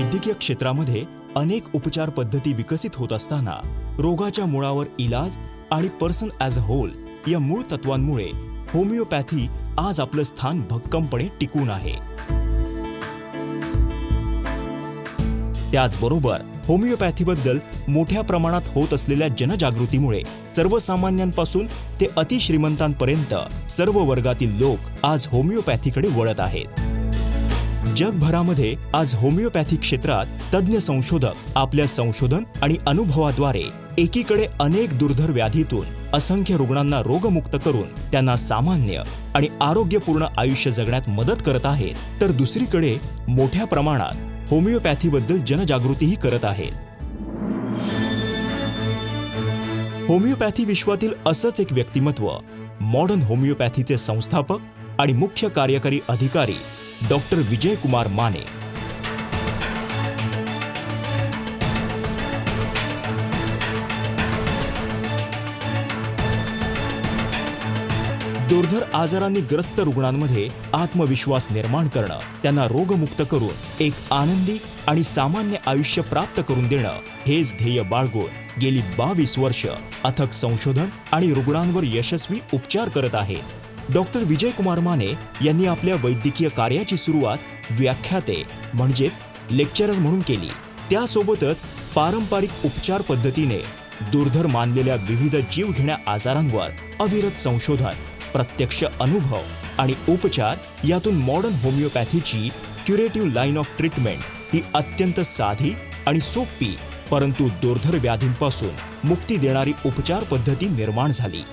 वैद्यकीय क्षेत्रामध्ये अनेक उपचार पद्धती विकसित होत असताना रोगाच्या मुळावर इलाज आणि पर्सन ॲज अ होल या मूळ तत्वांमुळे होमिओपॅथी आज आपलं स्थान भक्कमपणे टिकून आहे. त्याचबरोबर होमिओपॅथीबद्दल मोठ्या प्रमाणात होत असलेल्या जनजागृतीमुळे सर्वसामान्यांपासून ते अतिश्रीमंतांपर्यंत सर्व वर्गातील लोक आज होमिओपॅथीकडे वळत आहेत. जगभरामध्ये आज होमिओपॅथी क्षेत्रात तज्ज्ञ संशोधक आपल्या संशोधन आणि अनुभवाद्वारे एकीकडे अनेक दुर्धर व्याधीतून असंख्य रुग्णांना रोगमुक्त करून त्यांना सामान्य आणि आरोग्यपूर्ण आयुष्य जगण्यात मदत करत आहेत, तर दुसरीकडे मोठ्या प्रमाणात होमिओपॅथीबद्दल जनजागृतीही करत आहेत. होमिओपॅथी विश्वातील असंच एक व्यक्तिमत्व मॉडर्न होमिओपॅथीचे संस्थापक आणि मुख्य कार्यकारी अधिकारी डॉक्टर विजय कुमार माने. दुर्धर आजारांनी ग्रस्त रुग्णांमध्ये आत्मविश्वास निर्माण करणं, त्यांना रोगमुक्त करून एक आनंदी आणि सामान्य आयुष्य प्राप्त करून देणं हेच ध्येय बाळगून गेली 22 वर्ष अथक संशोधन आणि रुग्णांवर यशस्वी उपचार करत आहेत. डॉक्टर विजय कुमार माने यांनी आपल्या वैद्यकीय कार्याची सुरुवात व्याख्याते म्हणजेच लेक्चरर म्हणून केली. त्यासोबतच पारंपरिक उपचार पद्धतीने दुर्धर मानलेल्या विविध जीवघेण्या आजारांवर अविरत संशोधन, प्रत्यक्ष अनुभव आणि उपचार यातून मॉडर्न होमिओपॅथीची क्युरेटिव्ह लाईन ऑफ ट्रीटमेंट ही अत्यंत साधी आणि सोपी परंतु दुर्धर व्याधींपासून मुक्ती देणारी उपचार पद्धती निर्माण झाली.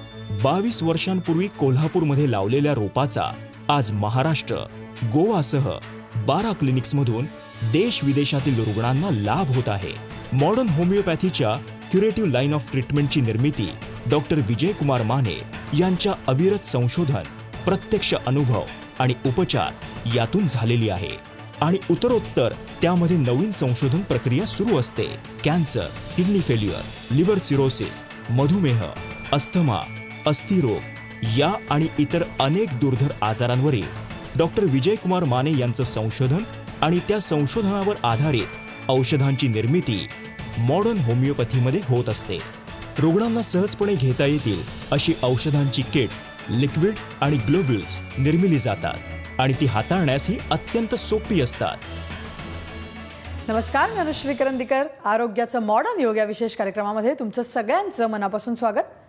22 वर्षांपूर्वी कोल्हापूरमध्ये लावलेल्या रोपाचा आज महाराष्ट्र, गोवासह 12 क्लिनिक्समधून देश विदेशातील रुग्णांना लाभ होत आहे. मॉडर्न होमिओपॅथीच्या क्युरेटिव्ह लाईन ऑफ ट्रीटमेंटची निर्मिती डॉक्टर विजय कुमार माने यांच्या अविरत संशोधन, प्रत्यक्ष अनुभव आणि उपचार यातून झालेली आहे आणि उत्तरोत्तर त्यामध्ये नवीन संशोधन प्रक्रिया सुरू असते. Cancer, kidney failure, liver cirrhosis, मधुमेह, अस्थमा, अस्थिरोग या आणि इतर अनेक दुर्धर आजारांवरील डॉक्टर विजय कुमार माने यांचं संशोधन आणि त्या संशोधनावर आधारित औषधांची निर्मिती मॉडर्न होमिओपॅथीमध्ये होत असते. रुग्णांना सहजपणे घेता येतील अशी औषधांची किट, लिक्विड आणि ग्लोब्युल्स निर्मिली जातात आणि ती हाताळण्यासही अत्यंत सोपी असतात. नमस्कार, मी अनुश्री करंदीकर. आरोग्याचं मॉडर्न योग या विशेष कार्यक्रमामध्ये तुमचं सगळ्यांचं मनापासून स्वागत.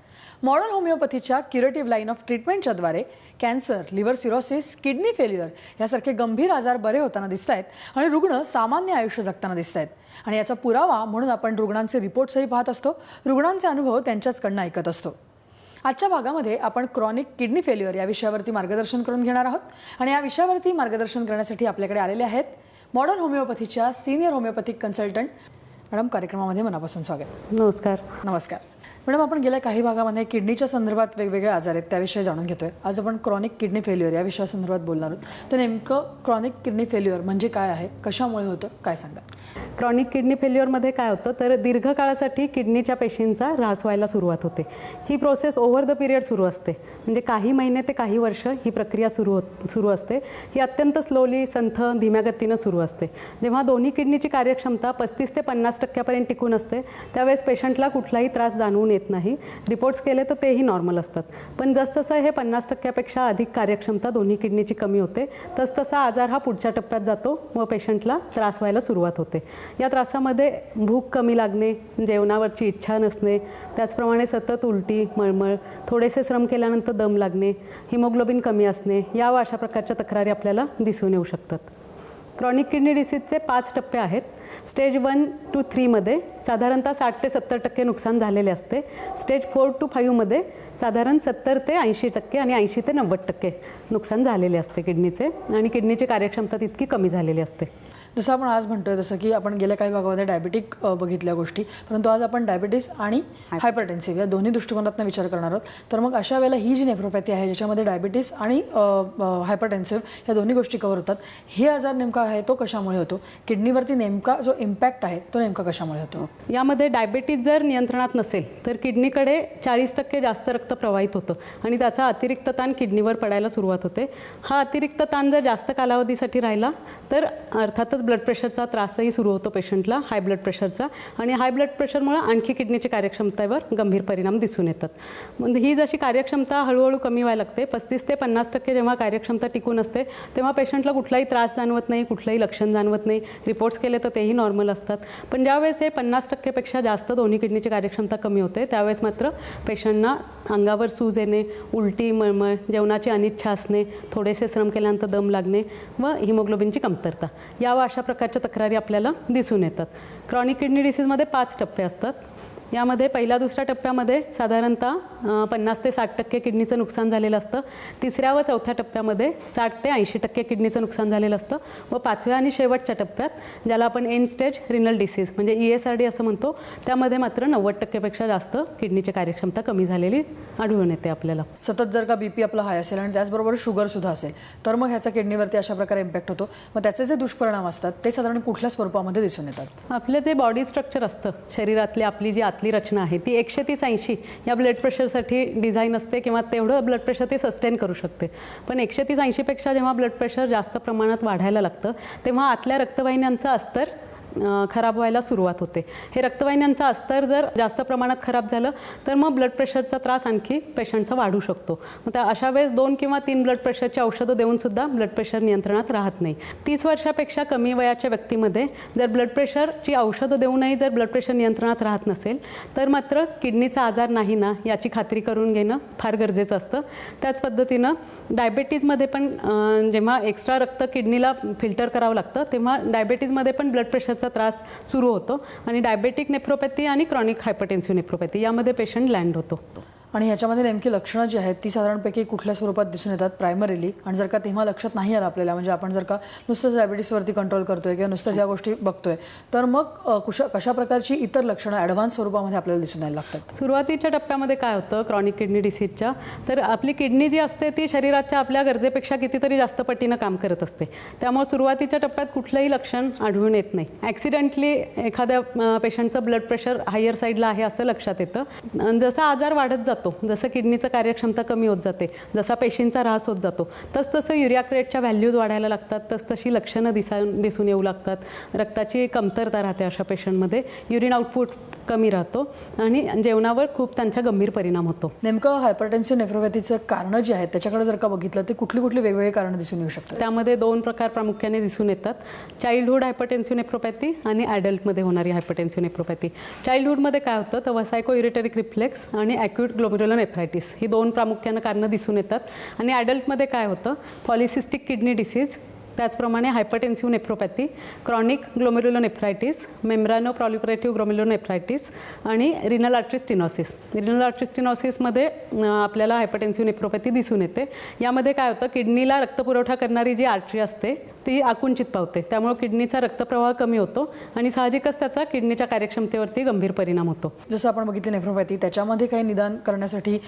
मॉडर्न होमिओपॅथीच्या क्युरेटिव्ह लाईन ऑफ ट्रीटमेंटच्या द्वारे cancer, liver cirrhosis, kidney failure यासारखे गंभीर आजार बरे होताना दिसत आहेत आणि रुग्ण सामान्य आयुष्य जगताना दिसत आहेत. आणि याचा पुरावा म्हणून आपण रुग्णांचे रिपोर्ट्सही पाहत असतो, रुग्णांचे अनुभव त्यांच्याचकडनं ऐकत असतो. आजच्या भागामध्ये आपण क्रॉनिक किडनी फेल्युअर या विषयावरती मार्गदर्शन करून घेणार आहोत आणि या विषयावरती मार्गदर्शन करण्यासाठी आपल्याकडे आलेले आहेत मॉडर्न होमिओपॅथीच्या सिनियर होमिओपॅथिक कन्सल्टंट मॅडम. कार्यक्रमामध्ये मनापासून स्वागत. नमस्कार. नमस्कार मॅडम. आपण गेल्या काही भागामध्ये किडनीच्या संदर्भात वेगवेगळे आजार आहेत त्याविषयी जाणून घेतोय. आज आपण क्रॉनिक किडनी फेल्युअर या विषयासंदर्भात बोलणार आहोत. तर नेमकं क्रॉनिक किडनी फेल्युअर म्हणजे काय आहे, कशामुळे होतं, काय सांगा. क्रॉनिक किडनी फेल्युअरमध्ये काय होतं तर दीर्घकाळासाठी किडनीच्या पेशींचा ऱ्हास व्हायला सुरुवात होते. ही प्रोसेस ओव्हर द पिरियड सुरू असते, म्हणजे काही महिने ते काही वर्ष ही प्रक्रिया सुरू असते. ही अत्यंत स्लोली, संथ, धीम्या गतीनं सुरू असते. जेव्हा दोन्ही किडनीची कार्यक्षमता 35 ते 50% टिकून असते त्यावेळेस पेशंटला कुठलाही त्रास जाणवून येत नाही. रिपोर्ट्स केले तर तेही नॉर्मल असतात. पण जसजसं हे 50%पेक्षा अधिक कार्यक्षमता दोन्ही किडनीची कमी होते तसतसा आजार हा पुढच्या टप्प्यात जातो व पेशंटला त्रास व्हायला सुरुवात होते. या त्रासामध्ये भूक कमी लागणे, जेवणावरची इच्छा नसणे, त्याचप्रमाणे सतत उलटी, मळमळ, थोडेसे श्रम केल्यानंतर दम लागणे, हिमोग्लोबिन कमी असणे या व अशा प्रकारच्या तक्रारी आपल्याला दिसून येऊ शकतात. क्रॉनिक किडनी डिसीजचे 5 टप्पे आहेत. स्टेज 1 to 3 मध्ये साधारणतः 60 ते 70% नुकसान झालेले असते. स्टेज 4 to 5 मध्ये साधारण 70 ते 80% आणि 80 ते 90% नुकसान झालेले असते किडनीचे आणि किडनीची कार्यक्षमता तितकी कमी झालेली असते. जसं आपण आज म्हणतोय तसं की आपण गेल्या काही भागामध्ये डायबिटिक बघितल्या गोष्टी, परंतु आज आपण डायबिटीस आणि हायपरटेन्सिव्ह या दोन्ही दृष्टिकोनातून विचार करणार आहोत. तर मग अशा वेळेला ही जी नेफ्रोपॅथी आहे ज्याच्यामध्ये डायबिटीस आणि हायपरटेन्सिव्ह या दोन्ही गोष्टी कव्हर होतात, हे आजार नेमका आहे तो कशामुळे होतो, किडनीवरती नेमका जो इम्पॅक्ट आहे तो नेमका कशामुळे होतो. यामध्ये डायबिटीज जर नियंत्रणात नसेल तर किडनीकडे 40% जास्त रक्त प्रवाहित होतं आणि त्याचा अतिरिक्त ताण किडनीवर पडायला सुरुवात होते. हा अतिरिक्त ताण जर जास्त कालावधीसाठी राहिला तर अर्थातच ब्लड प्रेशरचा त्रासही सुरू होतो पेशंटला, हाय ब्लड प्रेशरचा. आणि हाय ब्लड प्रेशरमुळे आणखी किडनीची कार्यक्षमतेवर गंभीर परिणाम दिसून येतात. म्हणजे ही जशी कार्यक्षमता हळूहळू कमी व्हायला लागते, 35 ते 50% जेव्हा कार्यक्षमता टिकून असते तेव्हा पेशंटला कुठलाही त्रास जाणवत नाही, कुठलंही लक्षण जाणवत नाही. रिपोर्ट्स केले तर तेही नॉर्मल असतात. पण ज्यावेळेस हे 50% पेक्षा जास्त दोन्ही किडनीची कार्यक्षमता कमी होते त्यावेळेस मात्र पेशंटना अंगावर सूज येणे, उलटी, मळमळ, जेवणाची अनिच्छा असणे, थोडेसे श्रम केल्यानंतर दम लागणे व हिमोग्लोबिनची कमतरता या व अशा प्रकारच्या तक्रारी आपल्याला दिसून येतात. क्रॉनिक किडनी डिसीजमध्ये 5 टप्पे असतात. यामध्ये पहिल्या दुसऱ्या टप्प्यामध्ये साधारणतः 50 ते 60% किडनीचं नुकसान झालेलं असतं. तिसऱ्या व चौथ्या टप्प्यामध्ये 60 ते 80% किडनीचं नुकसान झालेलं असतं. व 5व्या आणि शेवटच्या टप्प्यात ज्याला आपण एंड स्टेज रिनल डिसीज म्हणजे ESRD असं म्हणतो, त्यामध्ये मात्र 90% पेक्षा जास्त किडनीची कार्यक्षमता कमी झालेली आढळून येते आपल्याला. सतत जर का BP आपला हाय असेल आणि त्याचबरोबर शुगर सुद्धा असेल तर मग ह्याचा किडनीवरती अशा प्रकारे इम्पॅक्ट होतो. मग त्याचे जे दुष्परिणाम असतात ते साधारण कुठल्या स्वरूपामध्ये दिसून येतात? आपले जे बॉडी स्ट्रक्चर असतं, शरीरातली आपली जी आतली रचना आहे ती 130-80 या ब्लड प्रेशरसाठी डिझाईन असते किंवा तेवढं ब्लड प्रेशर ते सस्टेन करू शकते. पण 130-80 पेक्षा जेव्हा ब्लड प्रेशर जास्त प्रमाणात वाढायला लागतं तेव्हा आतल्या रक्तवाहिन्यांचं अस्तर खराब व्हायला सुरुवात होते. हे रक्तवाहिन्यांचं अस्तर जर जास्त प्रमाणात खराब झालं तर मग ब्लड प्रेशरचा त्रास आणखी पेशंटचा वाढू शकतो. मग त्या अशा वेळेस 2 किंवा 3 ब्लड प्रेशरची औषधं देऊन सुद्धा ब्लड प्रेशर नियंत्रणात राहत नाही. 30 वर्षापेक्षा कमी वयाच्या व्यक्तीमध्ये जर ब्लड प्रेशरची औषधं देऊनही जर ब्लड प्रेशर नियंत्रणात राहत नसेल तर मात्र किडनीचा आजार नाही ना याची खात्री करून घेणं फार गरजेचं असतं. त्याच पद्धतीनं डायबेटीजमध्ये पण जेव्हा एक्स्ट्रा रक्त किडनीला फिल्टर करावं लागतं तेव्हा डायबेटीजमध्ये पण ब्लड प्रेशरचा त्रास सुरू होतो आणि डायबेटिक नेफ्रोपॅथी आणि क्रॉनिक हायपरटेन्सिव्ह नेफ्रोपॅथी यामध्ये पेशंट लँड होतो. आणि ह्याच्यामध्ये नेमकी लक्षणं जी आहेत ती साधारणपैकी कुठल्या स्वरूपात दिसून येतात प्रायमरीली? आणि जर का तेव्हा लक्षात नाही आलं आपल्याला, म्हणजे आपण जर का नुसतंच डायबिटीसवरती कंट्रोल करतोय किंवा नुसतंच या गोष्टी बघतोय तर मग कशा प्रकारची इतर लक्षणं ॲडव्हान्स स्वरूपामध्ये आपल्याला दिसून यायला लागतात? सुरुवातीच्या टप्प्यामध्ये काय होतं क्रॉनिक किडनी डिसीजच्या, तर आपली किडनी जी असते ती शरीराच्या आपल्या गरजेपेक्षा कितीतरी जास्त पटीनं काम करत असते. त्यामुळे सुरुवातीच्या टप्प्यात कुठलंही लक्षण आढळून येत नाही. ॲक्सिडेंटली एखाद्या पेशंटचं ब्लड प्रेशर हायर साईडला आहे असं लक्षात येतं. जसा आजार वाढत जातो, जसं किडनीचं कार्यक्षमता कमी होत जाते, जसा पेशींचा ऱ्हास होत जातो तसतसं युरिया क्रिएटच्या व्हॅल्यूज वाढायला लागतात, तसतशी लक्षणं दिसून येऊ लागतात. रक्ताची कमतरता राहते अशा पेशंटमध्ये, युरिन आउटपुट कमी राहतो आणि जेवणावर खूप त्यांचा गंभीर परिणाम होतो. नेमकं हायपरटेन्सिव्ह नेफ्रोपॅथीचं कारणं जी आहेत त्याच्याकडे जर का बघितलं तर कुठली वेगवेगळी कारणं दिसून येऊ शकतात? त्यामध्ये 2 प्रकार प्रामुख्याने दिसून येतात. चाइल्डहूड हायपरटेन्सिव्ह नेफ्रोपॅथी आणि ॲडल्टमध्ये होणारी हायपरटेन्सिव्ह नेफ्रोपॅथी. चाइल्डहूडमध्ये काय होतं तर वसायको युरिटरिक रिफ्लेक्स आणि ॲक्यूट ग्लोमेरुलर नेफ्रायटिस ही 2 प्रामुख्यानं कारणं दिसून येतात. आणि ॲडल्टमध्ये काय होतं पॉलिसिस्टिक किडनी डिसीज, त्याचप्रमाणे hypertensive nephropathy, chronic glomerular nephritis, membrano proliferative glomerular nephritis आणि renal artery stenosis. Renal artery स्टिनोसिसमध्ये आपल्याला हायपरटेन्सिव्ह नेफ्रोपॅथी दिसून येते. यामध्ये काय होतं किडनीला रक्तपुरवठा करणारी जी आर्टरी असते ती आकुंचित पावते, त्यामुळे किडनीचा रक्तप्रवाह कमी होतो आणि साहजिकच त्याचा किडनीच्या कार्यक्षमतेवरती गंभीर परिणाम होतो. जसं आपण बघितलं नेफ्रोपॅथी त्याच्यामध्ये काही निदान करण्यासाठी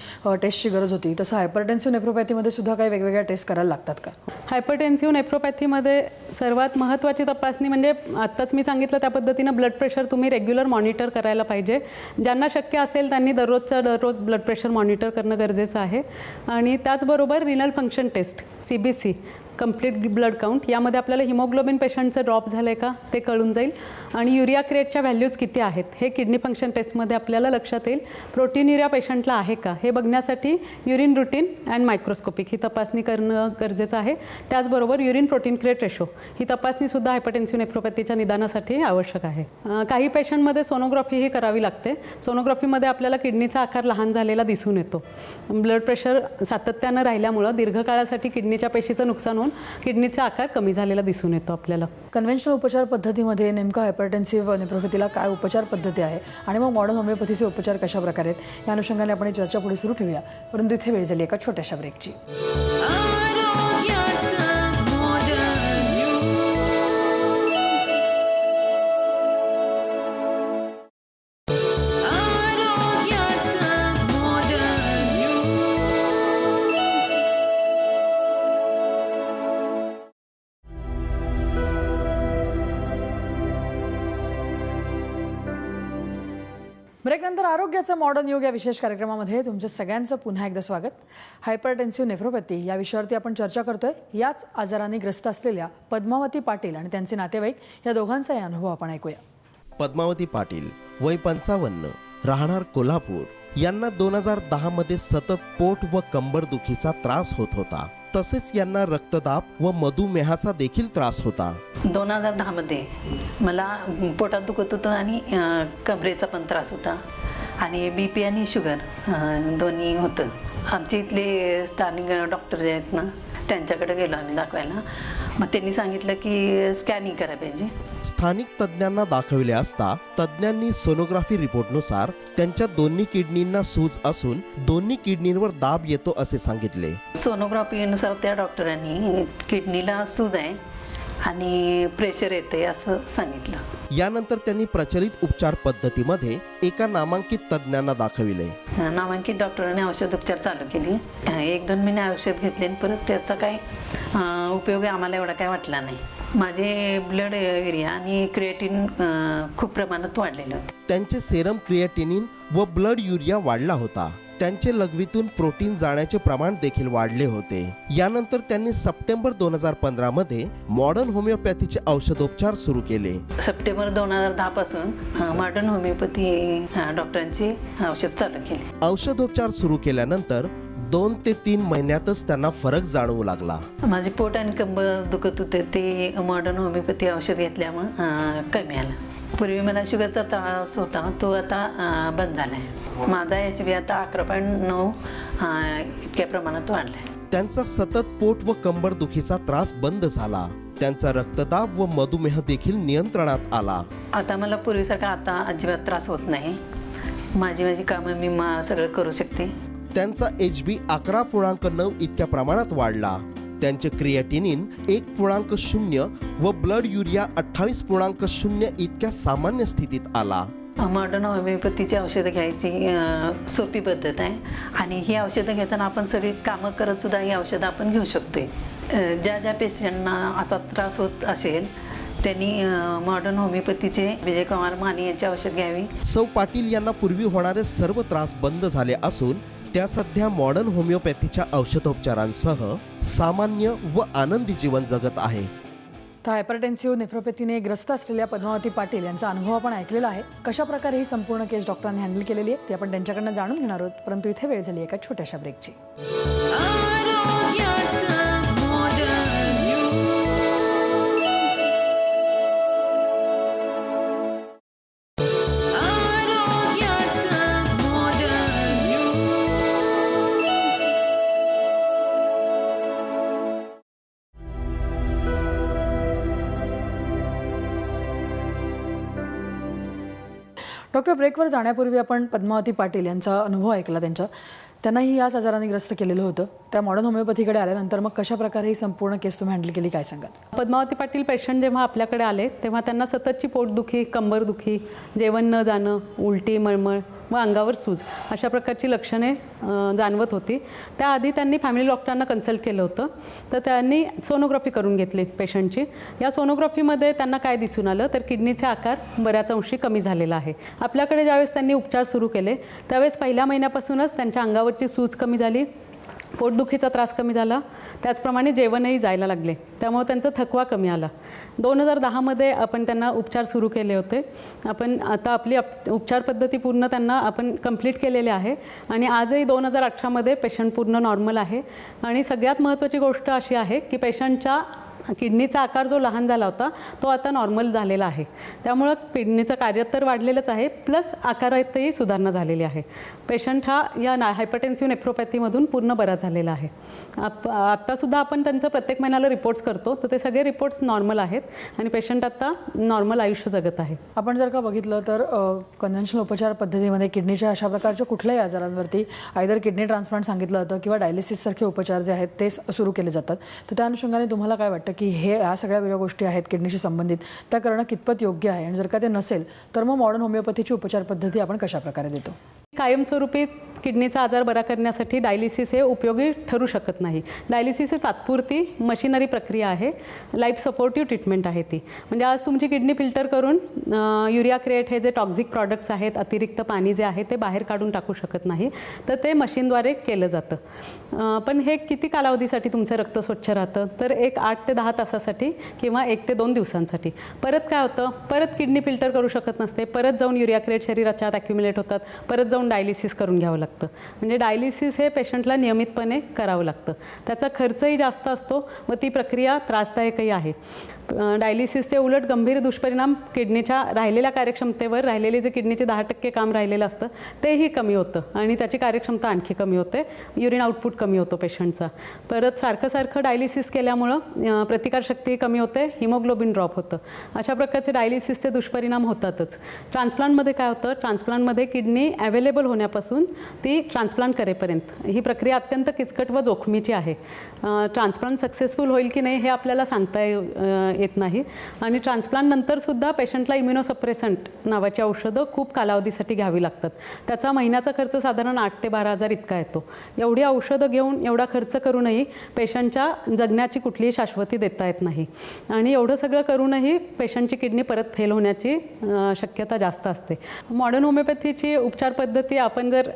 टेस्टची गरज होती, तसं हायपरटेन्सिव्ह नेफ्रोपॅथीमध्ये सुद्धा काही वेगवेगळ्या टेस्ट करायला लागतात का? हायपरटेन्सिव्ह नेफ्रोपॅथीमध्ये सर्वात महत्त्वाची तपासणी म्हणजे आत्ताच मी सांगितलं त्या पद्धतीनं ब्लड प्रेशर तुम्ही रेग्युलर मॉनिटर करायला पाहिजे. ज्यांना शक्य असेल त्यांनी दररोज ब्लड प्रेशर मॉनिटर करणं गरजेचं आहे. आणि त्याचबरोबर renal function test CBC complete blood count, यामध्ये आपल्याला हिमोग्लोबिन पेशंटचं ड्रॉप झालं आहे का ते कळून जाईल आणि युरिया क्रिएटच्या व्हॅल्यूज किती आहेत हे किडनी फंक्शन टेस्टमध्ये आपल्याला लक्षात येईल. प्रोटीन युरिया पेशंटला आहे का हे बघण्यासाठी युरिन रुटीन अँड मायक्रोस्कोपिक ही तपासणी करणं गरजेचं आहे. त्याचबरोबर युरिन प्रोटीन क्रिएट रेशो ही तपासणीसुद्धा हायपरटेन्सिव्ह नेफ्रोपॅथीच्या निदानासाठी आवश्यक आहे. काही पेशंटमध्ये सोनोग्राफीही करावी लागते. सोनोग्राफीमध्ये आपल्याला किडनीचा आकार लहान झालेला दिसून येतो. ब्लड प्रेशर सातत्यानं राहिल्यामुळं दीर्घकाळासाठी किडनीच्या पेशीचं नुकसान होऊन किडनीचा आकार कमी झालेला दिसून येतो आपल्याला. कन्व्हेन्शनल उपचार पद्धतीमध्ये नेमकं हायपरटेन्सिव्ह नेफ्रोपॅथीला काय उपचार पद्धती आहे आणि मग मॉडर्न होमिओपॅथीचे उपचार कशा प्रकारे आहेत या अनुषंगाने आपण ही चर्चा पुढे सुरू ठेवूया. परंतु इथे वेळ झाली एका छोट्याशा ब्रेकची. ब्रेकनंतर आरोग्याचं मॉडर्न योग या विशेष कार्यक्रमामध्ये तुमचं सगळ्यांचं पुन्हा एकदा स्वागत. हायपरटेन्सिव्ह नेफ्रोपॅथी या विषयावरती आपण चर्चा करतोय. याच आजाराने ग्रस्त असलेल्या पद्मावती पाटील आणि त्यांचे नातेवाईक या दोघांचाही अनुभव आपण ऐकूया. पद्मावती पाटील वय 55, राहणार कोल्हापूर, यांना 2010 मध्ये सतत पोट व कंबर दुखीचा त्रास होत होता. तसेच यांना रक्तदाब व मधुमेहाचा देखील त्रास होता. 2010 मध्ये मला पोटात दुखत होतं आणि कमरेचा पण त्रास होता आणि BP आणि शुगर दोन्ही होतं. आमच्या इथले स्थानिक डॉक्टर जे आहेत ना त्यांच्याकडे गेलो आम्ही दाखवायला. मग त्यांनी सांगितलं की स्कॅनिंग करायला पाहिजे. स्थानिक तज्ज्ञांना दाखविले असता तज्ज्ञांनी सोनोग्राफी रिपोर्टनुसार त्यांच्या दोन्ही किडनींना सूज असून दोन्ही किडनींवर दाब येतो असे सांगितले. सोनोग्राफीनुसार त्या डॉक्टरांनी किडनीला सूज आहे आणि प्रेशर येते असं सांगितलं. यानंतर त्यांनी प्रचलित उपचार पद्धतीमध्ये एका नामांकित तज्ज्ञांना दाखविले. नामांकित डॉक्टरांनी औषधोपचार चालू केली. 1-2 महिने औषध घेतले आणि परत त्याचा काय उपयोग आम्हाला एवढा काय वाटला नाही. माझे ब्लड एरिया आणि क्रिएटिन खूप प्रमाणात वाढलेलं होतं. त्यांचे सेरम क्रिएटिनिन व ब्लड युरिया वाढला होता. त्यांचे लघवीतून प्रोटीन जाण्याचे प्रमाण देखील वाढले होते. यानंतर त्यांनी सप्टेंबर 2015 मध्ये मॉडर्न होमिओपॅथीचे औषधोपचार सुरू केले. सप्टेंबर 2010 पासून मॉडर्न होमिओपॅथी डॉक्टरांची औषध चालू केली. औषधोपचार सुरू केल्यानंतर 2 ते 3 महिन्यातच त्यांना फरक जाणवू लागला. माझे पोट आणि कंबर दुखत होते ते मॉडर्न होमिओपॅथी औषध घेतल्यामुळे कमी आलं. पूर्वी मला शुगरचा त्रास होता तो आता बंद झाला आहे. माझा HB आता 11.9 इतक्या प्रमाणात वाढला आहे. त्यांचा सतत पोट व कंबर दुखीचा त्रास बंद झाला. त्यांचा रक्तदाब व मधुमेह देखील नियंत्रणात आला. आता मला पूर्वीसारखा आता अजिबात त्रास होत नाही. माझी कामं मी सगळं करू शकते. त्यांचा HB 11.9 इतक्या प्रमाणात वाढला. त्यांचे क्रिएटिनिन 1.0 व ब्लड युरिया 28.0 इतक्या सामान्य स्थितीत आला. मॉडर्न होमिओपॅथीची औषधं घ्यायची सोपी पद्धत आहे आणि ही औषधं घेताना आपण सगळी कामं करत सुद्धा ही औषधं आपण घेऊ शकतो. ज्या पेशंटना असा त्रास होत असेल त्यांनी मॉडर्न होमिओपॅथीचे विजयकुमार माने यांची औषध घ्यावी. सौ पाटील यांना पूर्वी होणारे सर्व त्रास बंद झाले असून त्या सध्या मॉडर्न होमिओपॅथीच्या औषधोपचारांसह सामान्य व आनंदी जीवन जगत आहे. तर हायपरटेन्सिव्ह नेफ्रोपॅथीने ग्रस्त असलेल्या पद्मावती पाटील यांचा अनुभव आपण ऐकलेला आहे. कशा प्रकारे ही संपूर्ण केस डॉक्टरांनी हँडल केलेली आहे ते आपण त्यांच्याकडनं जाणून घेणार आहोत. परंतु इथे वेळ झाली एका छोट्याशा ब्रेकची. डॉक्टर, ब्रेकवर जाण्यापूर्वी आपण पद्मावती पाटील यांचा अनुभव ऐकला. त्यांनाही याच आजाराने ग्रस्त केलेलं होतं. त्या मॉडर्न होमिओपॅथीकडे आल्यानंतर मग कशा प्रकारे ही संपूर्ण केस तुम्ही हँडल केली काय सांगाल? पद्मावती पाटील पेशंट जेव्हा आपल्याकडे आले तेव्हा त्यांना सततची पोटदुखी, कंबरदुखी, जेवण न जाणं, उलटी, मळमळ व अंगावर सूज अशा प्रकारची लक्षणे जाणवत होती. त्याआधी त्यांनी फॅमिली डॉक्टरांना कन्सल्ट केलं होतं. तर त्यांनी सोनोग्राफी करून घेतली पेशंटची. या सोनोग्राफीमध्ये त्यांना काय दिसून आलं तर किडनीचे आकार बऱ्याच अंशी कमी झालेला आहे. आपल्याकडे ज्यावेळेस त्यांनी उपचार सुरू केले त्यावेळेस पहिल्या महिन्यापासूनच त्यांच्या अंगावरची सूज कमी झाली, पोटदुखीचा त्रास कमी झाला, त्याचप्रमाणे जेवणही जायला लागले. त्यामुळे त्यांचा थकवा कमी आला. 2010 मध्ये आपण त्यांना उपचार सुरू केले होते. आपण आता आपली उपचार पद्धती पूर्ण त्यांना आपण कंप्लीट केलेले आहे आणि आजही 2018 मध्ये पेशंट पूर्ण नॉर्मल आहे. आणि सगळ्यात महत्त्वाची गोष्ट अशी आहे की पेशंटच्या किडनीचा आकार जो लहान झाला होता तो आता नॉर्मल झालेला आहे. त्यामुळं किडनीचं कार्य तर वाढलेलंच आहे, प्लस आकारातही सुधारणा झालेली आहे. पेशंट हा या हायपरटेन्सिव्ह नेफ्रोपॅथीमधून पूर्ण बरा झालेला आहे. आत्तासुद्धा आपण त्यांचं प्रत्येक महिन्याला रिपोर्ट्स करतो तर ते सगळे रिपोर्ट्स नॉर्मल आहेत आणि पेशंट आता नॉर्मल आयुष्य जगत आहे. आपण जर का बघितलं तर कन्व्हेन्शनल उपचार पद्धतीमध्ये किडनीच्या अशा प्रकारच्या कुठल्याही आजारांवरती आयदर किडनी ट्रान्सप्लांट सांगितलं जातं किंवा डायलिसिससारखे उपचार जे आहेत ते सुरू केले जातात. तर त्या अनुषंगाने तुम्हाला काय वाटतं की ह्या सगळ्या वेगळ्या गोष्टी आहेत किडनीशी संबंधित त्या करणं कितपत योग्य आहे आणि जर का ते नसेल तर मग मॉडर्न होमिओपॅथीची उपचार पद्धती आपण कशा प्रकारे देतो? कायमस्वरूपी किडनीचा आजार बरा करण्यासाठी डायलिसिस हे उपयोगी ठरू शकत नाही. डायलिसिस ही तात्पुरती मशिनरी प्रक्रिया आहे, लाईफ सपोर्टिव्ह ट्रीटमेंट आहे ती. म्हणजे आज तुमची किडनी फिल्टर करून युरिया क्रिएट हे जे टॉक्झिक प्रॉडक्ट्स आहेत, अतिरिक्त पाणी जे आहे ते बाहेर काढून टाकू शकत नाही, तर ते मशीनद्वारे केलं जातं. पण हे किती कालावधीसाठी तुमचं रक्त स्वच्छ राहतं, तर 8 ते 10 तासासाठी किंवा 1 ते 2 दिवसांसाठी. परत काय होतं, परत किडनी फिल्टर करू शकत नसते, परत जाऊन युरिया क्रिएट शरीराच्या आत ॲक्युम्युलेट होतात, परत जाऊन डायलिसिस करून घ्यावं लागतं. म्हणजे डायलिसिस हे पेशंटला नियमितपणे करावं लागतं. त्याचा खर्चही जास्त असतो व ती प्रक्रिया त्रासदायकही आहे. डायलिसिसचे उलट गंभीर दुष्परिणाम किडनीच्या राहिलेल्या कार्यक्षमतेवर, राहिलेले जे किडनीचे 10% काम राहिलेलं असतं तेही कमी होतं आणि त्याची कार्यक्षमता आणखी कमी होते. युरिन आउटपुट कमी होतो पेशंटचा. परत सारखं डायलिसिस केल्यामुळं प्रतिकारशक्ती कमी होते, हिमोग्लोबिन ड्रॉप होतं. अशा प्रकारचे डायलिसिसचे दुष्परिणाम होतातच. ट्रान्सप्लांटमध्ये काय होतं, ट्रान्सप्लांटमध्ये किडनी अवेलेबल होण्यापासून ती ट्रान्सप्लांट करेपर्यंत ही प्रक्रिया अत्यंत किचकट व जोखमीची आहे. ट्रान्सप्लांट सक्सेसफुल होईल की नाही हे आपल्याला सांगता येत नाही. आणि ट्रान्सप्लांट नंतरसुद्धा पेशंटला इम्युनोसप्रेसंट नावाची औषधं खूप कालावधीसाठी घ्यावी लागतात. त्याचा महिन्याचा खर्च साधारण 8 ते 12 हजार इतका येतो. एवढी औषधं घेऊन एवढा खर्च करूनही पेशंटच्या जगण्याची कुठलीही शाश्वती देता येत नाही. आणि एवढं सगळं करूनही पेशंटची किडनी परत फेल होण्याची शक्यता जास्त असते. मॉडर्न होमिओपॅथीची उपचार पद्धती आपण जर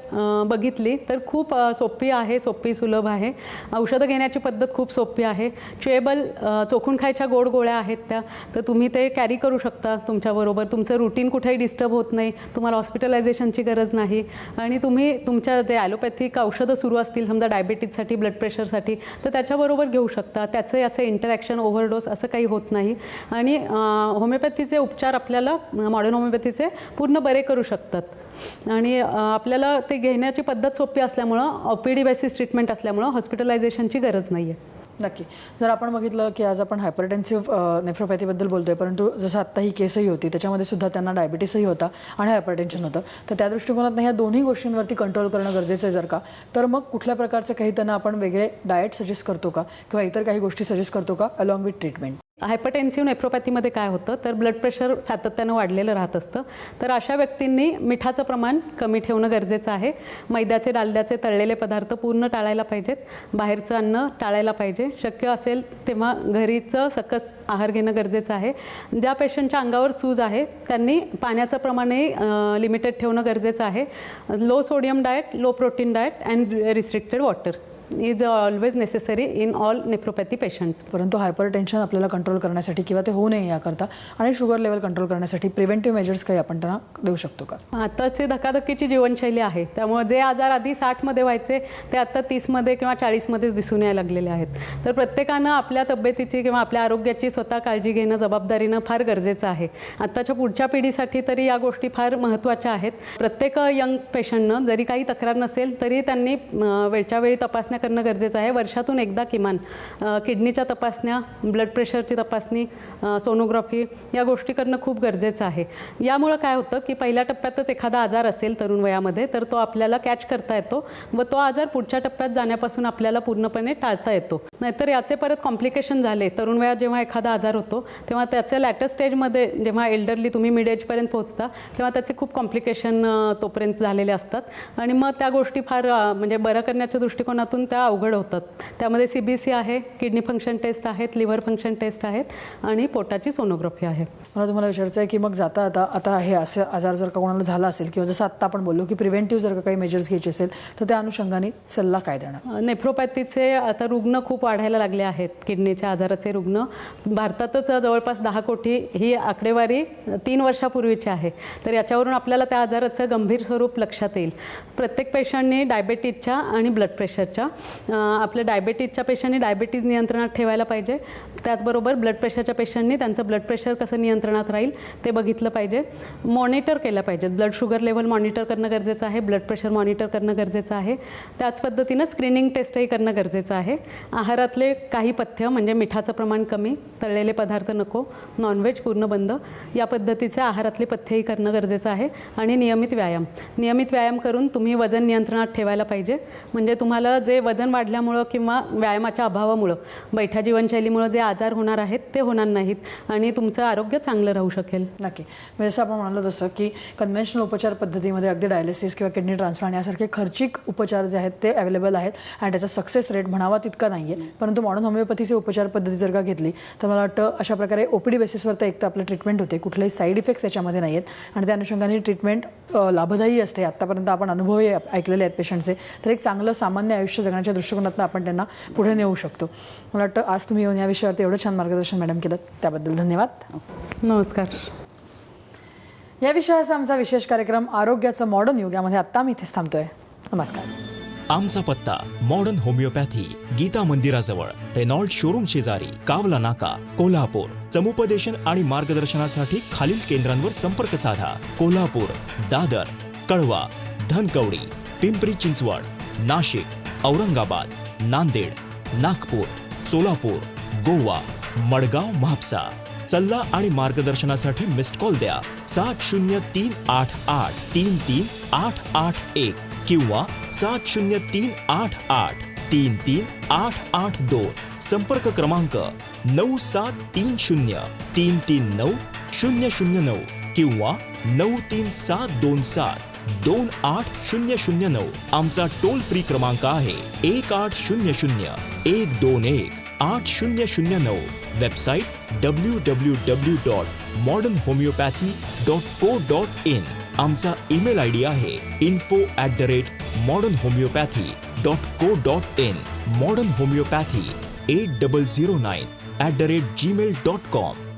बघितली तर खूप सोपी आहे, सुलभ आहे. औषधं घेण्याची पद्धत खूप सोपी आहे. च्युएबल चोखून खायच्या गोड गोळ्या आहेत त्या, तर तुम्ही ते कॅरी करू शकता तुमच्याबरोबर. तुमचं रुटीन कुठेही डिस्टर्ब होत नाही, तुम्हाला हॉस्पिटलायझेशनची गरज नाही. आणि तुम्ही तुमच्या जे ॲलोपॅथिक औषधं सुरू असतील समजा डायबिटीजसाठी, ब्लड प्रेशरसाठी, तर त्याच्याबरोबर घेऊ शकता. याचं इंटरॅक्शन, ओव्हरडोस असं काही होत नाही. आणि होमिओपॅथीचे उपचार आपल्याला मॉडर्न होमिओपॅथीचे पूर्ण बरे करू शकतात. आणि आपल्याला ते घेण्याची पद्धत सोपी असल्यामुळं, OPD बेसिस ट्रीटमेंट असल्यामुळं हॉस्पिटलायझेशनची गरज नाही आहे. नक्की. जर आपण बघितलं की आज आपण हायपरटेन्सिव्ह नेफ्रोपॅथीबद्दल बोलतोय, परंतु जसं आत्ता ही केसही होती त्याच्यामध्ये सुद्धा त्यांना डायबिटीसही होता आणि हायपरटेन्शन होतं. तर त्या दृष्टिकोनातून ह्या दोन्ही गोष्टींवरती कंट्रोल करणं गरजेचं आहे. जर का तर मग कुठल्या प्रकारचे काही त्यांना आपण वेगळे डाएट सजेस्ट करतो का किंवा इतर काही गोष्टी सजेस्ट करतो का अलॉंग विथ ट्रीटमेंट? हायपरटेन्सिव्ह नेफ्रोपॅथीमध्ये काय होतं, तर ब्लड प्रेशर सातत्यानं वाढलेलं राहत असतं. तर अशा व्यक्तींनी मिठाचं प्रमाण कमी ठेवणं गरजेचं आहे. मैद्याचे, डालड्याचे, तळलेले पदार्थ पूर्ण टाळायला पाहिजेत. बाहेरचं अन्न टाळायला पाहिजे. शक्य असेल तेव्हा घरीचं सकस आहार घेणं गरजेचं आहे. ज्या पेशंटच्या अंगावर सूज आहे त्यांनी पाण्याचं प्रमाणही लिमिटेड ठेवणं गरजेचं आहे. Low sodium diet, low protein diet and restricted water is always necessary in all nephropathy patient. परंतु हायपरटेन्शन आपल्याला कंट्रोल करण्यासाठी किंवा ते होऊ नये याकरता आणि शुगर लेवल कंट्रोल करण्यासाठी प्रिव्हेंटिव्ह मेजर्स काही आपण त्यांना देऊ शकतो का? आताची धकाधकीची जीवनशैली आहे, त्यामुळे जे आजार आधी 60मध्ये व्हायचे ते आता 30मध्ये किंवा 40मध्येच दिसून यायला लागलेले आहेत. तर प्रत्येकानं आपल्या तब्येतीची किंवा आपल्या आरोग्याची स्वतः काळजी घेणं जबाबदारीनं फार गरजेचं आहे. आत्ताच्या पुढच्या पिढीसाठी तरी या गोष्टी फार महत्त्वाच्या आहेत. प्रत्येक यंग पेशंटनं जरी काही तक्रार नसेल तरी त्यांनी वेळच्या वेळी तपासण्या करणं गरजेचं आहे. वर्षातून एकदा किमान किडनीच्या तपासण्या, ब्लड प्रेशरची तपासणी, सोनोग्राफी या गोष्टी करणं खूप गरजेचं आहे. यामुळं काय होतं की पहिल्या टप्प्यातच एखादा आजार असेल तरुण वयामध्ये तर तो आपल्याला कॅच करता येतो व तो आजार पुढच्या टप्प्यात जाण्यापासून आपल्याला पूर्णपणे टाळता येतो. नाहीतर याचे परत कॉम्प्लिकेशन झाले, तरुण वयात जेव्हा एखादा आजार होतो तेव्हा त्याच्या लॅटर स्टेजमध्ये जेव्हा एल्डरली तुम्ही मिड एजपर्यंत पोहोचता तेव्हा त्याचे खूप कॉम्प्लिकेशन तोपर्यंत झालेले असतात आणि मग त्या गोष्टी फार म्हणजे बरं करण्याच्या दृष्टिकोनातून त्या अवघड होतात. त्यामध्ये CBC आहे, किडनी फंक्शन टेस्ट आहेत, लिव्हर फंक्शन टेस्ट आहेत आणि पोटाची सोनोग्राफी आहे. मला तुम्हाला विचारायचं आहे की मग आता हे असे आजार जर का कोणाला झाला असेल किंवा जसं आत्ता आपण बोललो की प्रिव्हेंटिव्ह जर का काही मेजर्स घ्यायचे असेल तर त्या अनुषंगाने सल्ला काय देणार? नेफ्रोपॅथीचे आता रुग्ण खूप वाढायला लागले आहेत. किडनीच्या आजाराचे रुग्ण भारतातच जवळपास 10 कोटी ही आकडेवारी 3 वर्षापूर्वीची आहे. तर याच्यावरून आपल्याला त्या आजाराचं गंभीर स्वरूप लक्षात येईल. प्रत्येक पेशंटने डायबेटीजच्या आणि ब्लड प्रेशरच्या आपल्या डायबेटीजच्या पेशंटनी डायबेटीज नियंत्रणात ठेवायला पाहिजे. त्याचबरोबर ब्लड प्रेशरच्या पेशंटनी त्यांचं ब्लड प्रेशर कसं नियंत्रणात राहील ते बघितलं पाहिजे. मॉनिटर केलं पाहिजे. ब्लड शुगर लेवल मॉनिटर करणं गरजेचं आहे, ब्लड प्रेशर मॉनिटर करणं गरजेचं आहे. त्याच पद्धतीनं स्क्रीनिंग टेस्टही करणं गरजेचं आहे. आहारातले काही पथ्य म्हणजे मिठाचं प्रमाण कमी, तळलेले पदार्थ नको, नॉनव्हेज पूर्ण बंद या पद्धतीचे आहारातले पथ्यही करणं गरजेचं आहे. आणि नियमित व्यायाम करून तुम्ही वजन नियंत्रणात ठेवायला पाहिजे. म्हणजे तुम्हाला जे वजन वाढल्यामुळं किंवा व्यायामाच्या अभावामुळं बैठ्या जीवनशैलीमुळं जे आजार होणार आहेत ते होणार नाहीत आणि तुमचं आरोग्य चांगलं राहू शकेल. नक्की. म्हणजे जसं आपण म्हणालो तसं की कन्व्हेन्शनल उपचार पद्धतीमध्ये अगदी डायलिसिस किंवा किडनी ट्रान्सप्लांट यासारखे खर्चिक उपचार जे आहेत ते अवेलेबल आहेत आणि त्याचा सक्सेस रेट म्हणावा तितका नाही आहे. परंतु मॉडर्न होमिओपॅथीची उपचार पद्धती जर का घेतली तर मला वाटतं अशा प्रकारे OPD बेसिसवर तर एक तर आपलं ट्रीटमेंट होते, कुठलेही साईड इफेक्ट्स त्याच्यामध्ये नाही आहेत आणि त्या अनुषंगाने ट्रीटमेंट लाभदायी असते. आत्तापर्यंत आपण अनुभवही ऐकलेले आहेत पेशंटचे. तर एक चांगलं सामान्य आयुष्य जगण्याच्या दृष्टिकोनातून आपण त्यांना पुढे नेऊ शकतो. मला वाटतं आज तुम्ही येऊन या विषयावरती एवढं छान मार्गदर्शन मॅडम केलं त्याबद्दल धन्यवाद. नमस्कार. या विषयाचा आमचा विशेष कार्यक्रम आरोग्याचं मॉडर्न युग यामध्ये आत्ता आम्ही इथेच थांबतोय. नमस्कार. आमचा पत्ता मॉडर्न होमिओपॅथी, गीता मंदिराजवळ, रेनॉल्ड शोरूम शेजारी, कावला नाका, कोल्हापूर. समुपदेशन आणि मार्गदर्शनासाठी खालील केंद्रांवर संपर्क साधा. कोल्हापूर, दादर, कळवा, धनकवडी, पिंपरी चिंचवड, नाशिक, औरंगाबाद, नांदेड, नागपूर, सोलापूर, गोवा, मडगाव, म्हापसा. सल्ला आणि मार्गदर्शनासाठी मिस्ड कॉल द्या 7038833881 किंवा 7038833882. संपर्क क्रमांक 9730339009 किंवा 9372728009. आमचा टोल फ्री क्रमांक आहे 1800-121-8009. Website www.modernhomeopathy.co.in. आमचा ईमेल ID आहे info@modernhomeopathy.co.in. modernhomeopathy8009@gmail.com.